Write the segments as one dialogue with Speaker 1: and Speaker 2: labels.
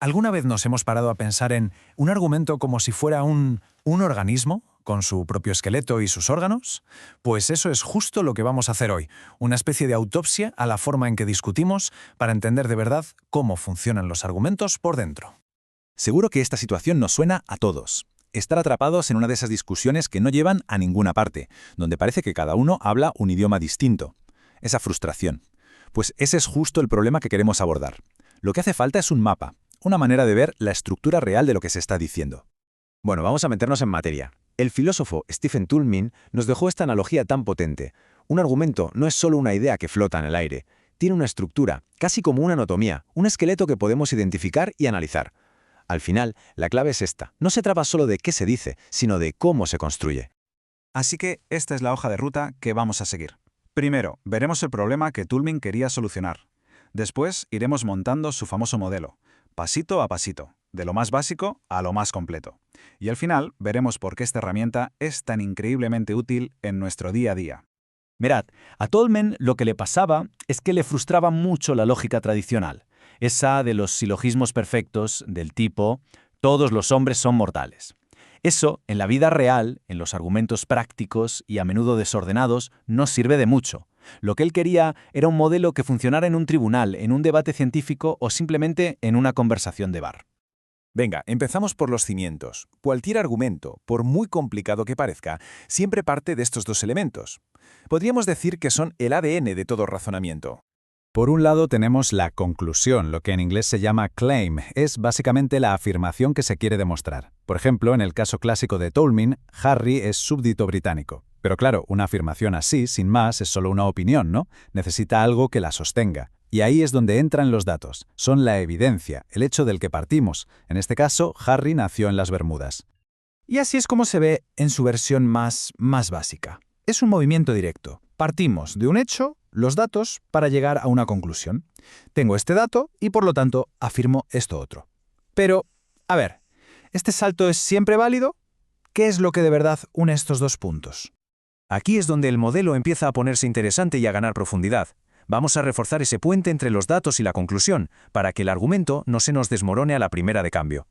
Speaker 1: ¿Alguna vez nos hemos parado a pensar en un argumento como si fuera un organismo, con su propio esqueleto y sus órganos? Pues eso es justo lo que vamos a hacer hoy, una especie de autopsia a la forma en que discutimos para entender de verdad cómo funcionan los argumentos por dentro.
Speaker 2: Seguro que esta situación nos suena a todos. Estar atrapados en una de esas discusiones que no llevan a ninguna parte, donde parece que cada uno habla un idioma distinto. Esa frustración. Pues ese es justo el problema que queremos abordar. Lo que hace falta es un mapa, una manera de ver la estructura real de lo que se está diciendo.
Speaker 3: Bueno, vamos a meternos en materia. El filósofo Stephen Toulmin nos dejó esta analogía tan potente. Un argumento no es solo una idea que flota en el aire. Tiene una estructura, casi como una anatomía, un esqueleto que podemos identificar y analizar. Al final, la clave es esta. No se trata solo de qué se dice, sino de cómo se construye.
Speaker 4: Así que esta es la hoja de ruta que vamos a seguir. Primero, veremos el problema que Toulmin quería solucionar. Después, iremos montando su famoso modelo, pasito a pasito, de lo más básico a lo más completo. Y al final, veremos por qué esta herramienta es tan increíblemente útil en nuestro día a día.
Speaker 5: Mirad, a Toulmin lo que le pasaba es que le frustraba mucho la lógica tradicional, esa de los silogismos perfectos, del tipo «todos los hombres son mortales». Eso, en la vida real, en los argumentos prácticos y a menudo desordenados, no sirve de mucho. Lo que él quería era un modelo que funcionara en un tribunal, en un debate científico o simplemente en una conversación de bar.
Speaker 2: Venga, empezamos por los cimientos. Cualquier argumento, por muy complicado que parezca, siempre parte de estos dos elementos. Podríamos decir que son el ADN de todo razonamiento.
Speaker 1: Por un lado tenemos la conclusión, lo que en inglés se llama claim, es básicamente la afirmación que se quiere demostrar. Por ejemplo, en el caso clásico de Toulmin, Harry es súbdito británico. Pero claro, una afirmación así, sin más, es solo una opinión, ¿no? Necesita algo que la sostenga. Y ahí es donde entran los datos. Son la evidencia, el hecho del que partimos. En este caso, Harry nació en las Bermudas.
Speaker 6: Y así es como se ve en su versión más básica. Es un movimiento directo. Partimos de un hecho, los datos, para llegar a una conclusión. Tengo este dato y, por lo tanto, afirmo esto otro. Pero, a ver, ¿este salto es siempre válido? ¿Qué es lo que de verdad une estos dos puntos?
Speaker 3: Aquí es donde el modelo empieza a ponerse interesante y a ganar profundidad. Vamos a reforzar ese puente entre los datos y la conclusión, para que el argumento no se nos desmorone a la primera de cambio.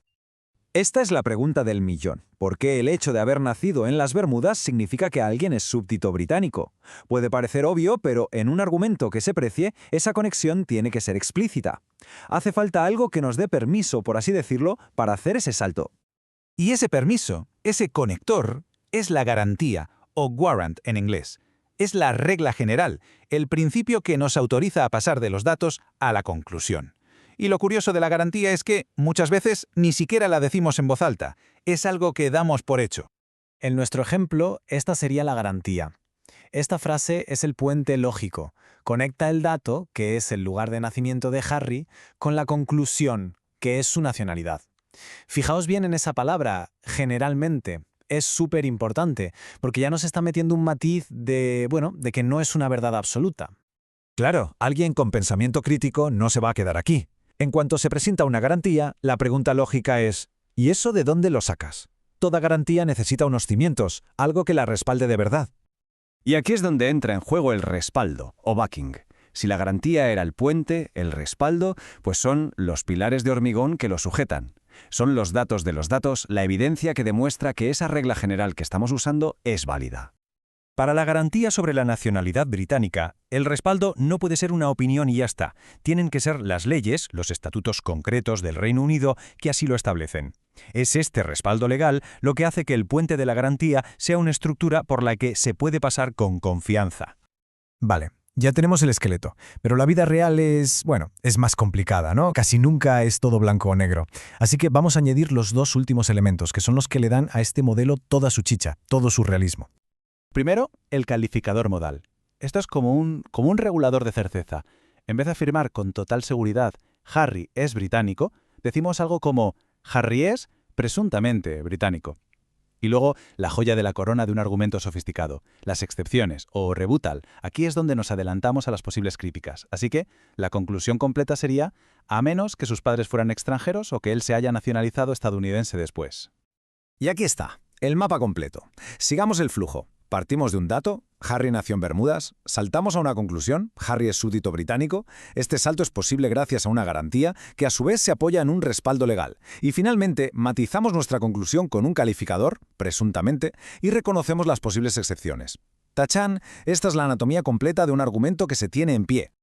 Speaker 3: Esta es la pregunta del millón. ¿Por qué el hecho de haber nacido en las Bermudas significa que alguien es súbdito británico? Puede parecer obvio, pero en un argumento que se precie, esa conexión tiene que ser explícita. Hace falta algo que nos dé permiso, por así decirlo, para hacer ese salto.
Speaker 6: Y ese permiso, ese conector, es la garantía, o warrant en inglés. Es la regla general, el principio que nos autoriza a pasar de los datos a la conclusión. Y lo curioso de la garantía es que, muchas veces, ni siquiera la decimos en voz alta. Es algo que damos por hecho.
Speaker 7: En nuestro ejemplo, esta sería la garantía. Esta frase es el puente lógico. Conecta el dato, que es el lugar de nacimiento de Harry, con la conclusión, que es su nacionalidad. Fijaos bien en esa palabra, generalmente. Es súper importante, porque ya nos está metiendo un matiz de que no es una verdad absoluta.
Speaker 3: Claro, alguien con pensamiento crítico no se va a quedar aquí. En cuanto se presenta una garantía, la pregunta lógica es ¿y eso de dónde lo sacas? Toda garantía necesita unos cimientos, algo que la respalde de verdad.
Speaker 8: Y aquí es donde entra en juego el respaldo, o backing. Si la garantía era el puente, el respaldo, pues son los pilares de hormigón que lo sujetan. Son los datos de los datos, la evidencia que demuestra que esa regla general que estamos usando es válida.
Speaker 9: Para la garantía sobre la nacionalidad británica, el respaldo no puede ser una opinión y ya está. Tienen que ser las leyes, los estatutos concretos del Reino Unido que así lo establecen. Es este respaldo legal lo que hace que el puente de la garantía sea una estructura por la que se puede pasar con confianza.
Speaker 1: Vale, ya tenemos el esqueleto, pero la vida real es más complicada, ¿no? Casi nunca es todo blanco o negro. Así que vamos a añadir los dos últimos elementos, que son los que le dan a este modelo toda su chicha, todo su realismo.
Speaker 5: Primero, el calificador modal. Esto es como un regulador de certeza. En vez de afirmar con total seguridad Harry es británico, decimos algo como Harry es presuntamente británico. Y luego, la joya de la corona de un argumento sofisticado, las excepciones o rebuttal. Aquí es donde nos adelantamos a las posibles críticas. Así que, la conclusión completa sería, a menos que sus padres fueran extranjeros o que él se haya nacionalizado estadounidense después.
Speaker 3: Y aquí está, el mapa completo. Sigamos el flujo.
Speaker 2: Partimos de un dato, Harry nació en Bermudas, saltamos a una conclusión, Harry es súbdito británico, este salto es posible gracias a una garantía que a su vez se apoya en un respaldo legal, y finalmente matizamos nuestra conclusión con un calificador, presuntamente, y reconocemos las posibles excepciones. Tachán, esta es la anatomía completa de un argumento que se tiene en pie.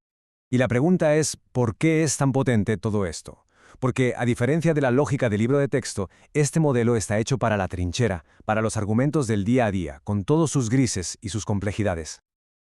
Speaker 8: Y la pregunta es, ¿por qué es tan potente todo esto? Porque, a diferencia de la lógica del libro de texto, este modelo está hecho para la trinchera, para los argumentos del día a día, con todos sus grises y sus complejidades.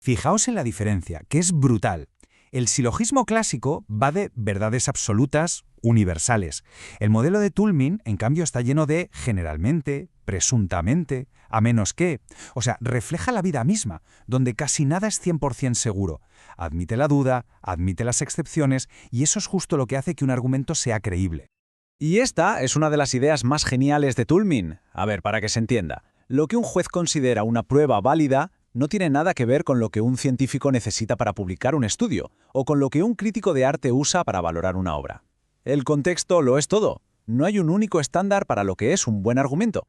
Speaker 6: Fijaos en la diferencia, que es brutal. El silogismo clásico va de verdades absolutas, universales. El modelo de Toulmin, en cambio, está lleno de generalmente, presuntamente, a menos que. O sea, refleja la vida misma, donde casi nada es 100% seguro. Admite la duda, admite las excepciones, y eso es justo lo que hace que un argumento sea creíble.
Speaker 1: Y esta es una de las ideas más geniales de Toulmin. A ver, para que se entienda. Lo que un juez considera una prueba válida no tiene nada que ver con lo que un científico necesita para publicar un estudio, o con lo que un crítico de arte usa para valorar una obra. El contexto lo es todo. No hay un único estándar para lo que es un buen argumento.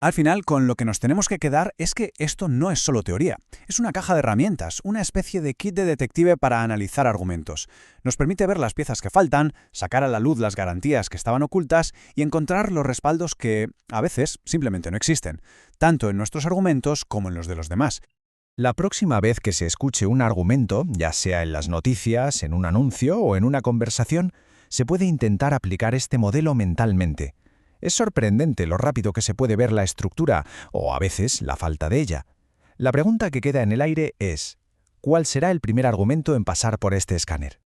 Speaker 5: Al final, con lo que nos tenemos que quedar es que esto no es solo teoría. Es una caja de herramientas, una especie de kit de detective para analizar argumentos. Nos permite ver las piezas que faltan, sacar a la luz las garantías que estaban ocultas y encontrar los respaldos que, a veces, simplemente no existen, tanto en nuestros argumentos como en los de los demás.
Speaker 3: La próxima vez que se escuche un argumento, ya sea en las noticias, en un anuncio o en una conversación, se puede intentar aplicar este modelo mentalmente. Es sorprendente lo rápido que se puede ver la estructura, o a veces la falta de ella. La pregunta que queda en el aire es, ¿cuál será el primer argumento en pasar por este escáner?